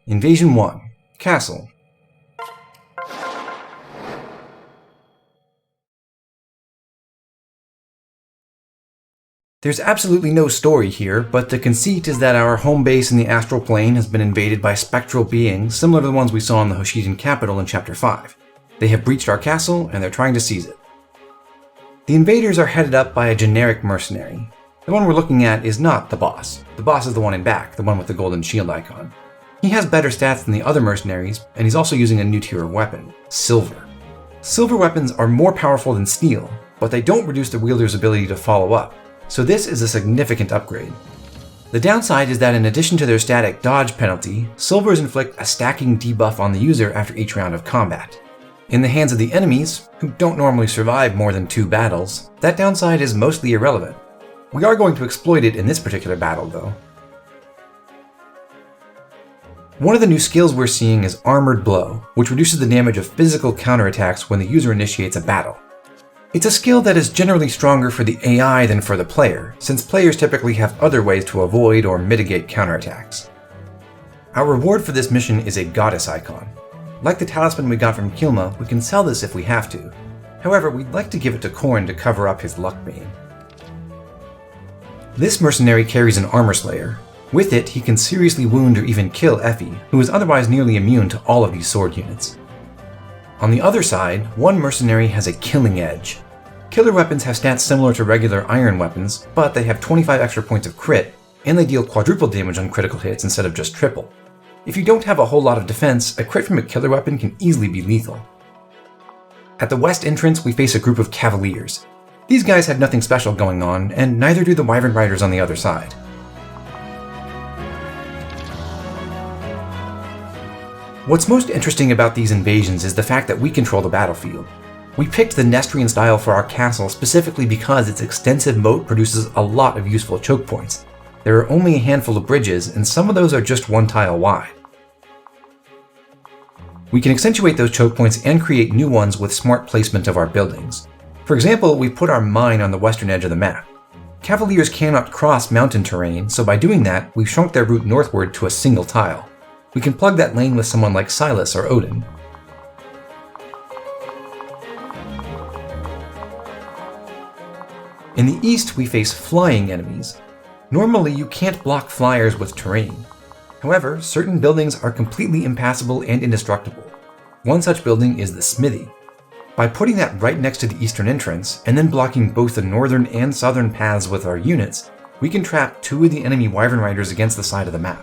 Invasion 1. Castle. There's absolutely no story here, but the conceit is that our home base in the astral plane has been invaded by spectral beings similar to the ones we saw in the Hoshidan capital in Chapter 5. They have breached our castle, and they're trying to seize it. The invaders are headed up by a generic mercenary. The one we're looking at is not the boss. The boss is the one in back, the one with the golden shield icon. He has better stats than the other mercenaries, and he's also using a new tier of weapon, silver. Silver weapons are more powerful than steel, but they don't reduce the wielder's ability to follow up, so this is a significant upgrade. The downside is that in addition to their static dodge penalty, silvers inflict a stacking debuff on the user after each round of combat. In the hands of the enemies, who don't normally survive more than 2 battles, that downside is mostly irrelevant. We are going to exploit it in this particular battle though. One of the new skills we're seeing is Armored Blow, which reduces the damage of physical counterattacks when the user initiates a battle. It's a skill that is generally stronger for the AI than for the player, since players typically have other ways to avoid or mitigate counterattacks. Our reward for this mission is a goddess icon. Like the talisman we got from Kilma, we can sell this if we have to. However, we'd like to give it to Corrin to cover up his luck bane. This mercenary carries an armor slayer. With it, he can seriously wound or even kill Effie, who is otherwise nearly immune to all of these sword units. On the other side, one mercenary has a killing edge. Killer weapons have stats similar to regular iron weapons, but they have 25 extra points of crit, and they deal quadruple damage on critical hits instead of just triple. If you don't have a whole lot of defense, a crit from a killer weapon can easily be lethal. At the west entrance, we face a group of cavaliers. These guys have nothing special going on, and neither do the wyvern riders on the other side. What's most interesting about these invasions is the fact that we control the battlefield. We picked the Nestrian style for our castle specifically because its extensive moat produces a lot of useful choke points. There are only a handful of bridges, and some of those are just 1 tile wide. We can accentuate those choke points and create new ones with smart placement of our buildings. For example, we put our mine on the western edge of the map. Cavaliers cannot cross mountain terrain, so by doing that, we've shrunk their route northward to a single tile. We can plug that lane with someone like Silas or Odin. In the east, we face flying enemies. Normally, you can't block flyers with terrain. However, certain buildings are completely impassable and indestructible. One such building is the smithy. By putting that right next to the eastern entrance, and then blocking both the northern and southern paths with our units, we can trap 2 of the enemy wyvern riders against the side of the map.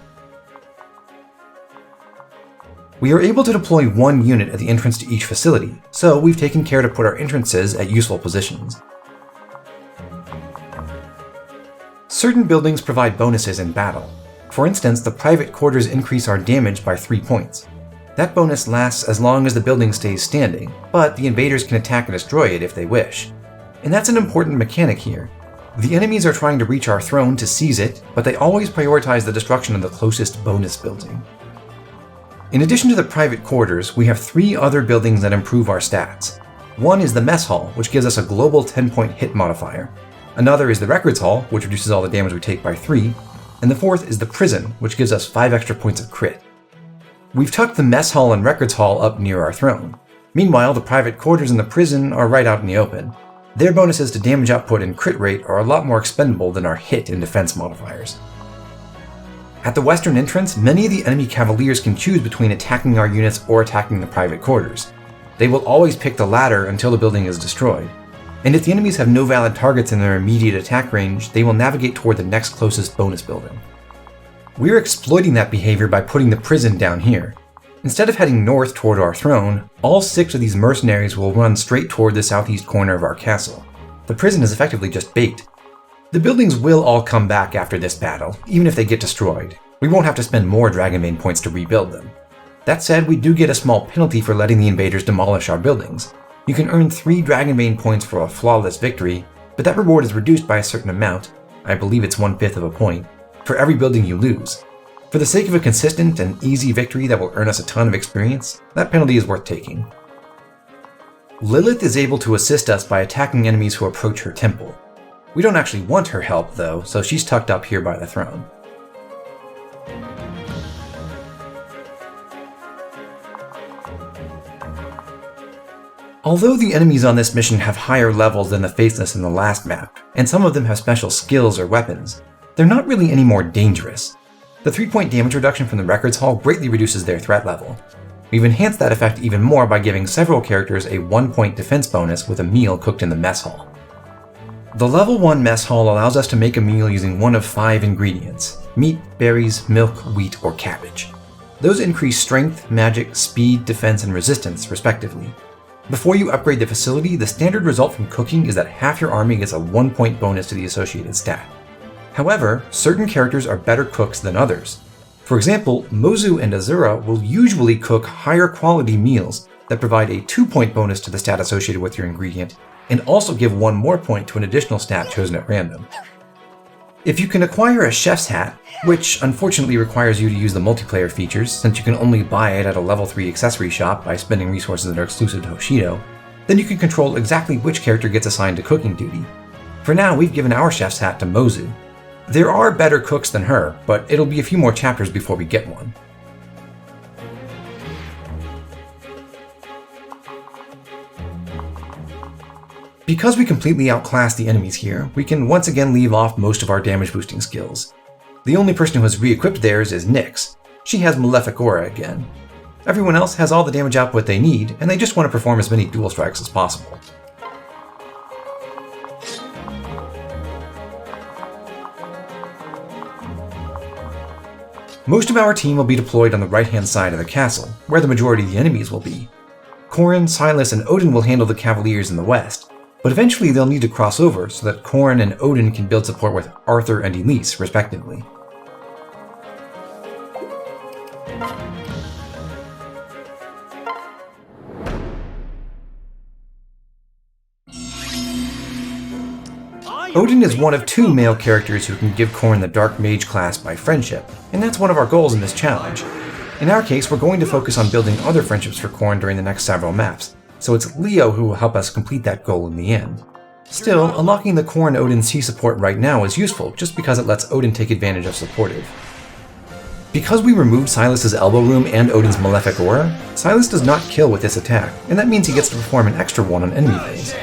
We are able to deploy 1 unit at the entrance to each facility, so we've taken care to put our entrances at useful positions. Certain buildings provide bonuses in battle. For instance, the private quarters increase our damage by 3 points. That bonus lasts as long as the building stays standing, but the invaders can attack and destroy it if they wish. And that's an important mechanic here. The enemies are trying to reach our throne to seize it, but they always prioritize the destruction of the closest bonus building. In addition to the private quarters, we have 3 other buildings that improve our stats. One is the mess hall, which gives us a global 10-point hit modifier. Another is the records hall, which reduces all the damage we take by 3. And the fourth is the prison, which gives us 5 extra points of crit. We've tucked the mess hall and records hall up near our throne. Meanwhile, the private quarters and the prison are right out in the open. Their bonuses to damage output and crit rate are a lot more expendable than our hit and defense modifiers. At the western entrance, many of the enemy cavaliers can choose between attacking our units or attacking the private quarters. They will always pick the latter until the building is destroyed. And if the enemies have no valid targets in their immediate attack range, they will navigate toward the next closest bonus building. We're exploiting that behavior by putting the prison down here. Instead of heading north toward our throne, all 6 of these mercenaries will run straight toward the southeast corner of our castle. The prison is effectively just bait. The buildings will all come back after this battle, even if they get destroyed. We won't have to spend more Dragonbane points to rebuild them. That said, we do get a small penalty for letting the invaders demolish our buildings. You can earn 3 Dragonbane points for a flawless victory, but that reward is reduced by a certain amount, I believe it's 1/5 of a point, for every building you lose. For the sake of a consistent and easy victory that will earn us a ton of experience, that penalty is worth taking. Lilith is able to assist us by attacking enemies who approach her temple. We don't actually want her help, though, so she's tucked up here by the throne. Although the enemies on this mission have higher levels than the Faceless in the last map, and some of them have special skills or weapons, they're not really any more dangerous. The 3-point damage reduction from the Records Hall greatly reduces their threat level. We've enhanced that effect even more by giving several characters a 1-point defense bonus with a meal cooked in the mess hall. The level 1 mess hall allows us to make a meal using one of 5 ingredients: meat, berries, milk, wheat, or cabbage. Those increase strength, magic, speed, defense, and resistance, respectively. Before you upgrade the facility, the standard result from cooking is that half your army gets a 1-point bonus to the associated stat. However, certain characters are better cooks than others. For example, Mozu and Azura will usually cook higher quality meals that provide a 2-point bonus to the stat associated with your ingredient, and also give 1 more point to an additional stat chosen at random. If you can acquire a chef's hat, which unfortunately requires you to use the multiplayer features since you can only buy it at a level 3 accessory shop by spending resources that are exclusive to Hoshido, then you can control exactly which character gets assigned to cooking duty. For now, we've given our chef's hat to Mozu. There are better cooks than her, but it'll be a few more chapters before we get one. Because we completely outclass the enemies here, we can once again leave off most of our damage boosting skills. The only person who has re-equipped theirs is Nyx. She has Malefic Aura again. Everyone else has all the damage output they need, and they just want to perform as many dual strikes as possible. Most of our team will be deployed on the right-hand side of the castle, where the majority of the enemies will be. Corrin, Silas, and Odin will handle the Cavaliers in the west, but eventually they'll need to cross over so that Corrin and Odin can build support with Arthur and Elise, respectively. Odin is one of 2 male characters who can give Corrin the Dark Mage class by friendship, and that's one of our goals in this challenge. In our case, we're going to focus on building other friendships for Corrin during the next several maps, so it's Leo who will help us complete that goal in the end. Still, unlocking the Corrin Odin C support right now is useful just because it lets Odin take advantage of supportive. Because we removed Silas's elbow room and Odin's Malefic Aura, Silas does not kill with this attack, and that means he gets to perform an extra one on enemy phase.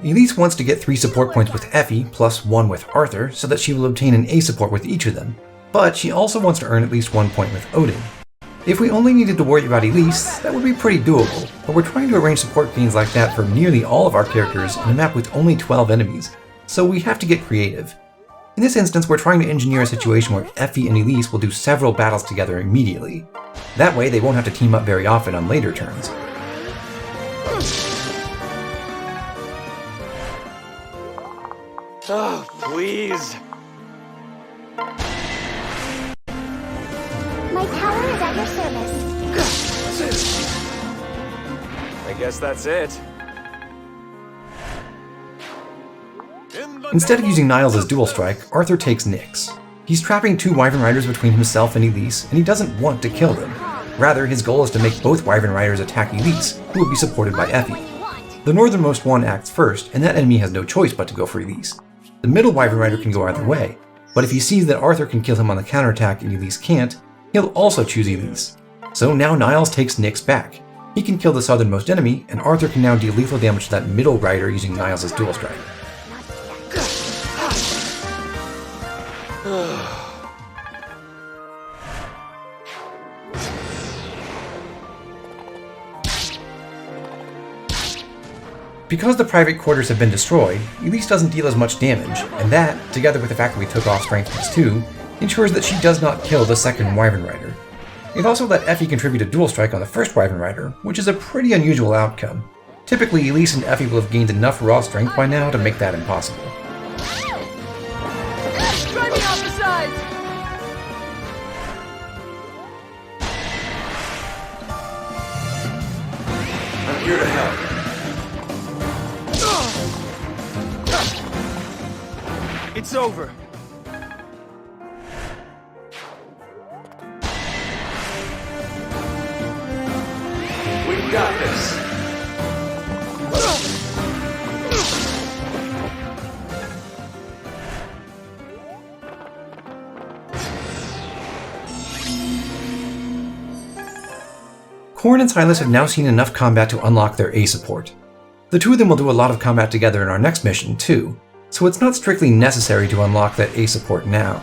Elise wants to get 3 support points with Effie, plus 1 with Arthur, so that she will obtain an A support with each of them, but she also wants to earn at least 1 point with Odin. If we only needed to worry about Elise, that would be pretty doable, but we're trying to arrange support gains like that for nearly all of our characters in a map with only 12 enemies, so we have to get creative. In this instance, we're trying to engineer a situation where Effie and Elise will do several battles together immediately. That way, they won't have to team up very often on later turns. Oh, please. My tower is at your service. I guess that's it. Instead of using Niles as dual strike, Arthur takes Nyx. He's trapping 2 Wyvern Riders between himself and Elise, and he doesn't want to kill them. Rather, his goal is to make both Wyvern Riders attack Elise, who will be supported by Effie. The northernmost one acts first, and that enemy has no choice but to go for Elise. The middle Wyvern Rider can go either way, but if he sees that Arthur can kill him on the counterattack and Elise can't, he'll also choose Elise. So now Niles takes Nyx back. He can kill the southernmost enemy, and Arthur can now deal lethal damage to that middle rider using Niles' dual strike. Because the private quarters have been destroyed, Elise doesn't deal as much damage, and that, together with the fact that we took off Strength plus 2, ensures that she does not kill the second Wyvern Rider. It also let Effie contribute a dual strike on the first Wyvern Rider, which is a pretty unusual outcome. Typically, Elise and Effie will have gained enough raw strength by now to make that impossible. Try me off the sides! I'm here to help. It's over. We've got this. Corrin and Silas have now seen enough combat to unlock their A support. The two of them will do a lot of combat together in our next mission, too, so it's not strictly necessary to unlock that A support now.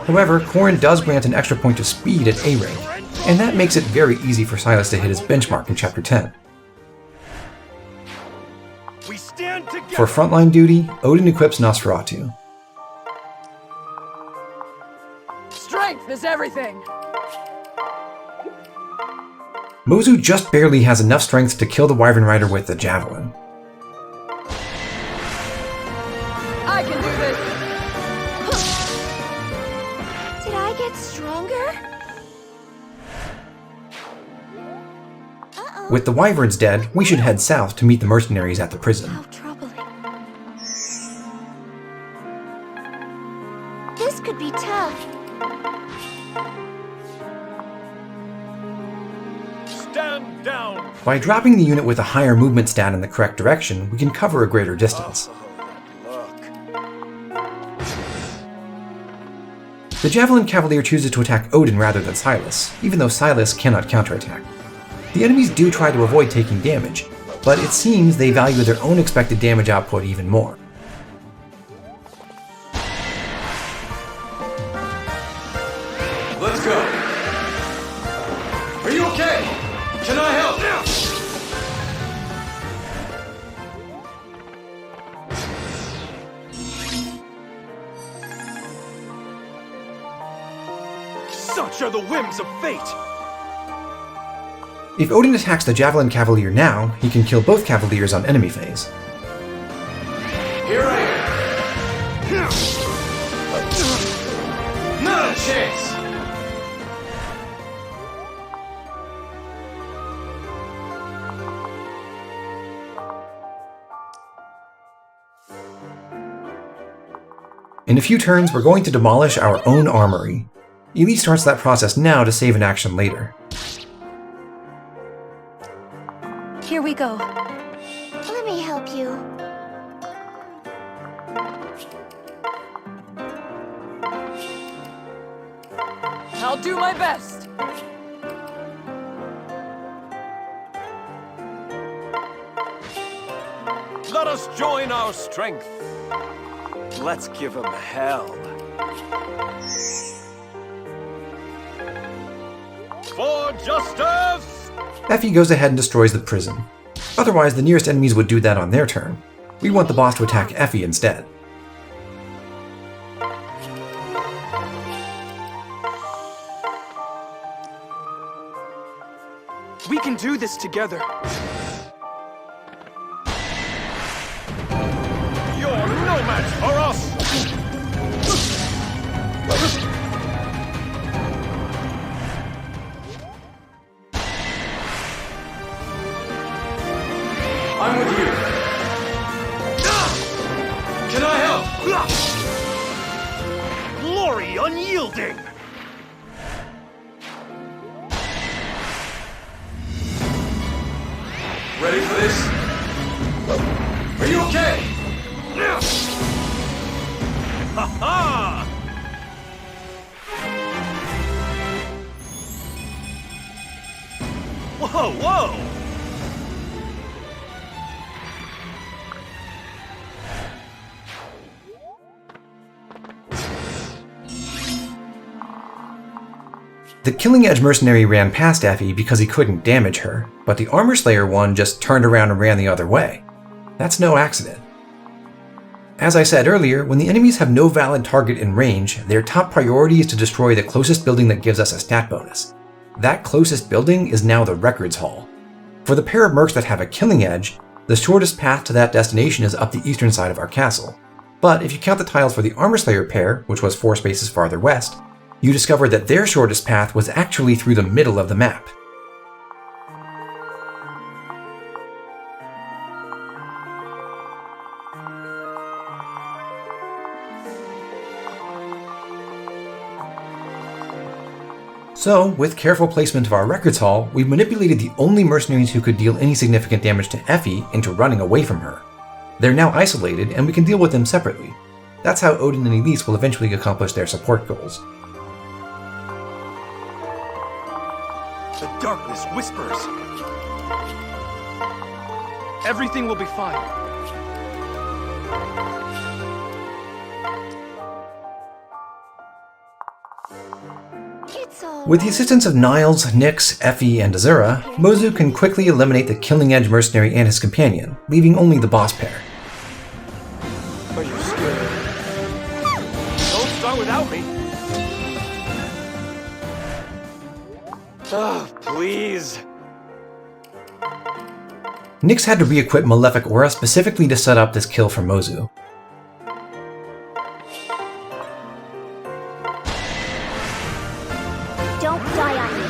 However, Corrin does grant an extra point of speed at A rank, and that makes it very easy for Silas to hit his benchmark in Chapter 10. We stand together. For frontline duty, Odin equips Nosferatu. Strength is everything. Mozu just barely has enough strength to kill the Wyvern Rider with the javelin. I can do this. Did I get stronger? Uh-oh. With the Wyverns dead, we should head south to meet the mercenaries at the prison. How troubling. This could be tough. Stand down. By dropping the unit with a higher movement stat in the correct direction, we can cover a greater distance. Look. The Javelin Cavalier chooses to attack Odin rather than Silas, even though Silas cannot counterattack. The enemies do try to avoid taking damage, but it seems they value their own expected damage output even more. Let's go. Are you okay? Can I help? Such are the whims of fate. If Odin attacks the Javelin Cavalier now, he can kill both Cavaliers on enemy phase. Here I am. Not a chance. In a few turns, we're going to demolish our own armory. Elise starts that process now to save an action later. Here we go. Let me help you. I'll do my best. Let us join our strength. Let's give him hell. For justice! Effie goes ahead and destroys the prison. Otherwise, the nearest enemies would do that on their turn. We want the boss to attack Effie instead. We can do this together. You're no match for us! I'm with you. Can I help? Glory unyielding! Ready for this? Are you okay? Ha ha! Whoa, whoa! The Killing Edge mercenary ran past Effie because he couldn't damage her, but the Armor Slayer one just turned around and ran the other way. That's no accident. As I said earlier, when the enemies have no valid target in range, their top priority is to destroy the closest building that gives us a stat bonus. That closest building is now the Records Hall. For the pair of mercs that have a Killing Edge, the shortest path to that destination is up the eastern side of our castle. But if you count the tiles for the Armor Slayer pair, which was 4 spaces farther west, you discover that their shortest path was actually through the middle of the map. So, with careful placement of our records hall, we've manipulated the only mercenaries who could deal any significant damage to Effie into running away from her. They're now isolated, and we can deal with them separately. That's how Odin and Elise will eventually accomplish their support goals. The darkness whispers. Everything will be fine. It's all With the assistance of Niles, Nyx, Effie, and Azura, Mozu can quickly eliminate the Killing Edge mercenary and his companion, leaving only the boss pair. Are you scared? Don't start without me. Oh, please. Nyx had to re-equip Malefic Aura specifically to set up this kill for Mozu. don't die on me.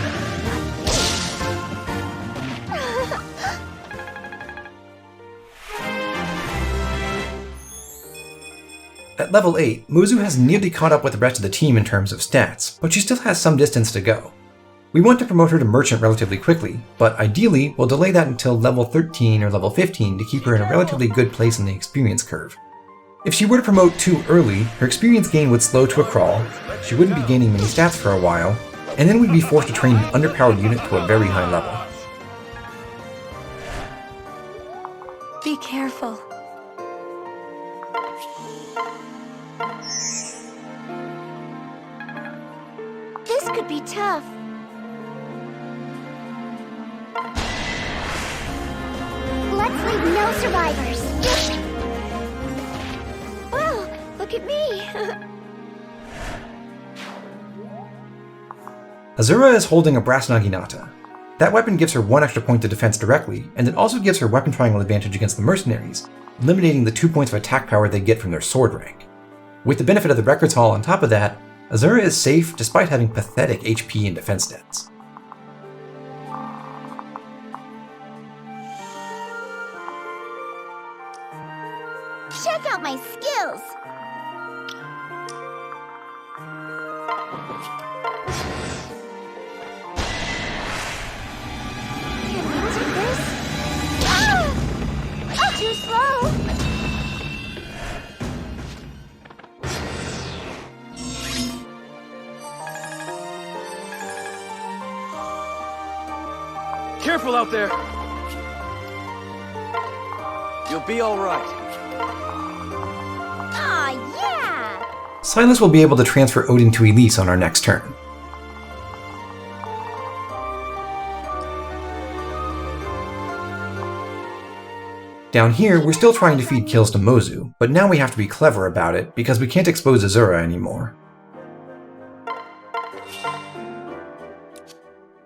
At level 8, Mozu has nearly caught up with the rest of the team in terms of stats, but she still has some distance to go. We want to promote her to Merchant relatively quickly, but ideally we'll delay that until level 13 or level 15 to keep her in a relatively good place in the experience curve. If she were to promote too early, her experience gain would slow to a crawl, she wouldn't be gaining many stats for a while, and then we'd be forced to train an underpowered unit to a very high level. Be careful. This could be tough. Let's leave no survivors. Wow, look at me. Azura is holding a Brass Naginata. That weapon gives her 1 extra point of defense directly, and it also gives her weapon triangle advantage against the mercenaries, eliminating the 2 points of attack power they get from their sword rank. With the benefit of the Records Hall on top of that, Azura is safe despite having pathetic HP and defense stats. Check out my skills. Can we do this? Ah! Too slow. Careful out there. You'll be all right. Aw, yeah! Silas will be able to transfer Odin to Elise on our next turn. Down here, we're still trying to feed kills to Mozu, but now we have to be clever about it because we can't expose Azura anymore.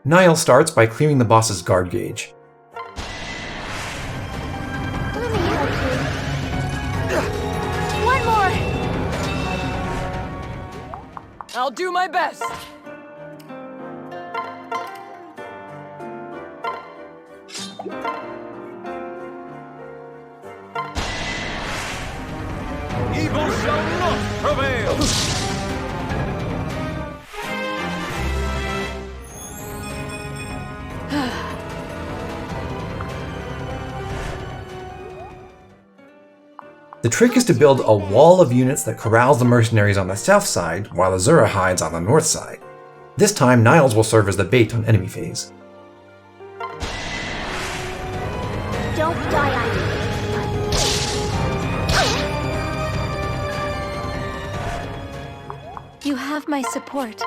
Niall starts by clearing the boss's guard gauge. Let me help you. One more! I'll do my best. Evil shall not prevail! The trick is to build a wall of units that corrals the mercenaries on the south side while Azura hides on the north side. This time, Niles will serve as the bait on enemy phase. Don't die on me. You have my support.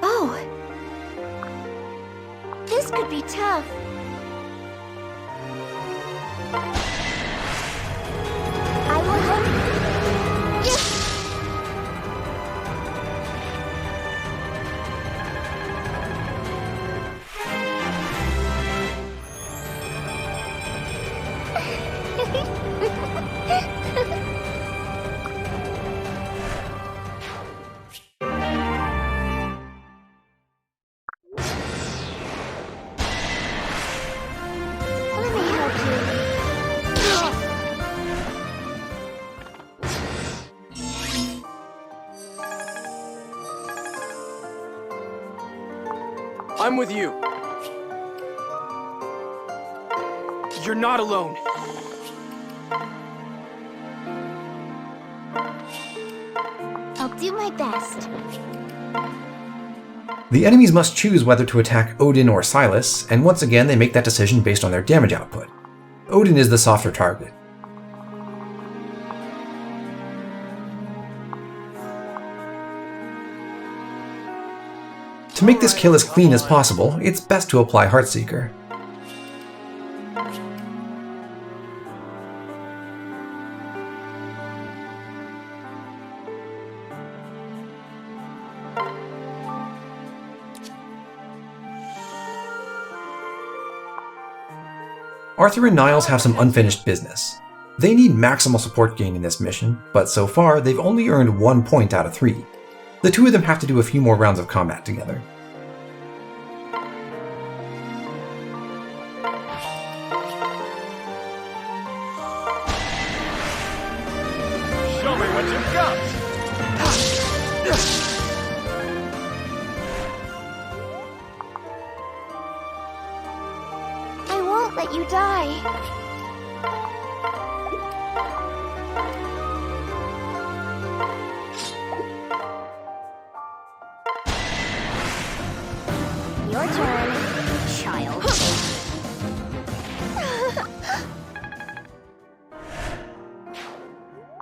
Oh! This could be tough. I will help you. Yes! Let me help you. I'm with you. You're not alone. my best. The enemies must choose whether to attack Odin or Silas, and once again they make that decision based on their damage output. Odin is the softer target. To make this kill as clean as possible, it's best to apply Heartseeker. Arthur and Niles have some unfinished business. They need maximal support gain in this mission, but so far they've only earned 1 point out of 3. The two of them have to do a few more rounds of combat together. Show me what you've got! I won't let you die. Your turn, child.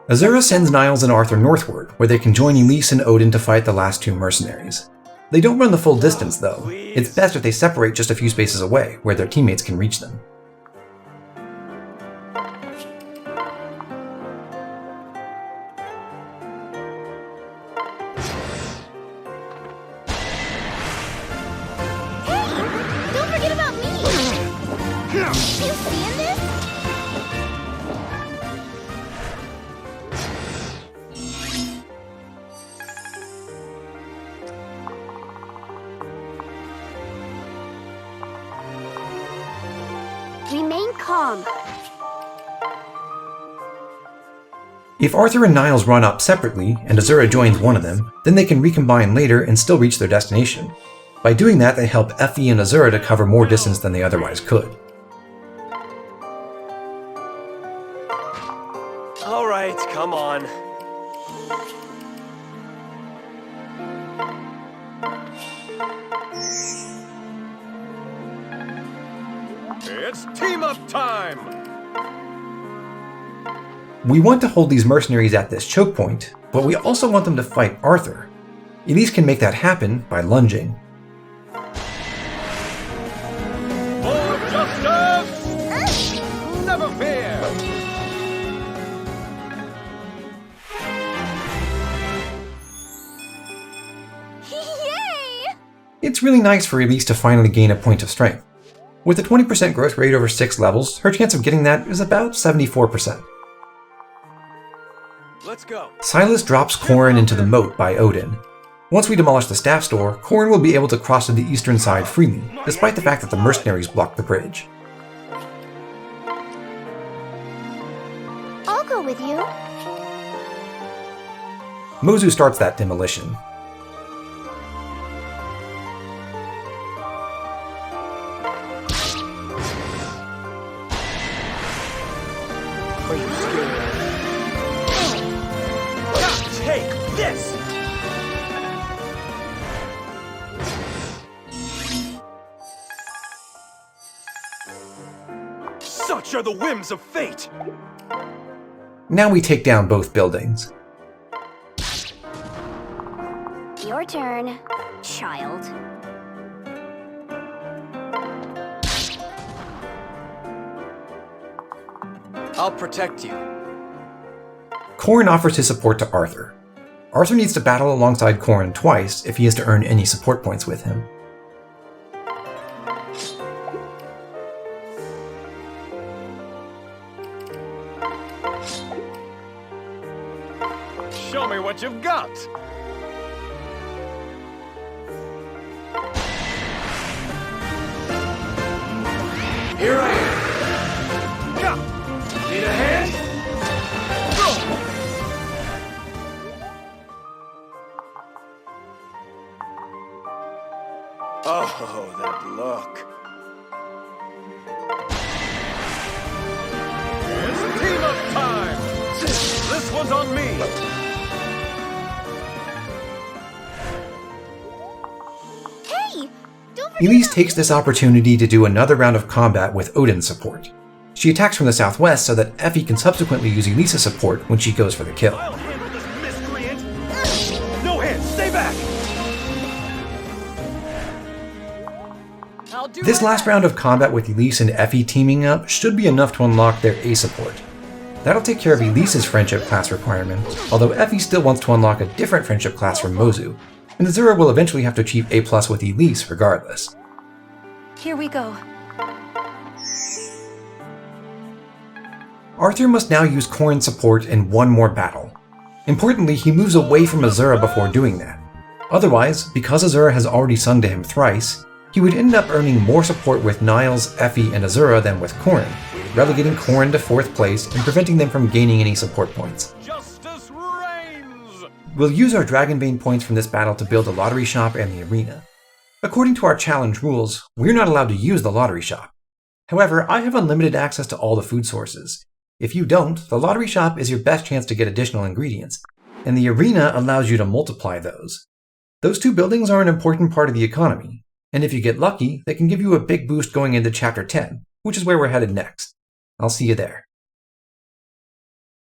Azura sends Niles and Arthur northward, where they can join Elise and Odin to fight the last 2 mercenaries. They don't run the full distance, though. It's best if they separate just a few spaces away, where their teammates can reach them. Don't forget about me! You seeing this? Remain calm. If Arthur and Niles run up separately, and Azura joins one of them, then they can recombine later and still reach their destination. By doing that, they help Effie and Azura to cover more distance than they otherwise could. Alright, come on. It's team-up time! We want to hold these mercenaries at this choke point, but we also want them to fight Arthur. Elise can make that happen by lunging. For justice! Never fear! Yay! It's really nice for Elise to finally gain a point of strength. With a 20% growth rate over 6 levels, her chance of getting that is about 74%. Let's go. Silas drops Corrin into the moat by Odin. Once we demolish the staff store, Corrin will be able to cross to the eastern side freely, despite the fact that the mercenaries block the bridge. I'll go with you. Mozu starts that demolition. Are you scared? Take this! Such are the whims of fate! Now we take down both buildings. Your turn, child. I'll protect you. Corrin offers his support to Arthur. Arthur needs to battle alongside Corrin twice if he is to earn any support points with him. Show me what you've got! Here I am! Need a hand? Oh, that look. It's team-up time! This one's on me! Elise takes this opportunity to do another round of combat with Odin's support. She attacks from the southwest so that Effie can subsequently use Elise's support when she goes for the kill. I'll handle this miscreant! No hands, stay back! I'll do This my last best. round of combat with Elise and Effie teaming up should be enough to unlock their A support. That'll take care of Elise's friendship class requirement, although Effie still wants to unlock a different friendship class from Mozu, and Azura will eventually have to achieve A+ with Elise regardless. Here we go. Arthur must now use Corrin's support in one more battle. Importantly, he moves away from Azura before doing that. Otherwise, because Azura has already sung to him thrice, he would end up earning more support with Niles, Effie, and Azura than with Corrin, relegating Corrin to 4th place and preventing them from gaining any support points. Justice reigns! We'll use our Dragonbane points from this battle to build the lottery shop and the arena. According to our challenge rules, we're not allowed to use the lottery shop. However, I have unlimited access to all the food sources. If you don't, the lottery shop is your best chance to get additional ingredients, and the arena allows you to multiply those. Those two buildings are an important part of the economy, and if you get lucky, they can give you a big boost going into Chapter 10, which is where we're headed next. I'll see you there.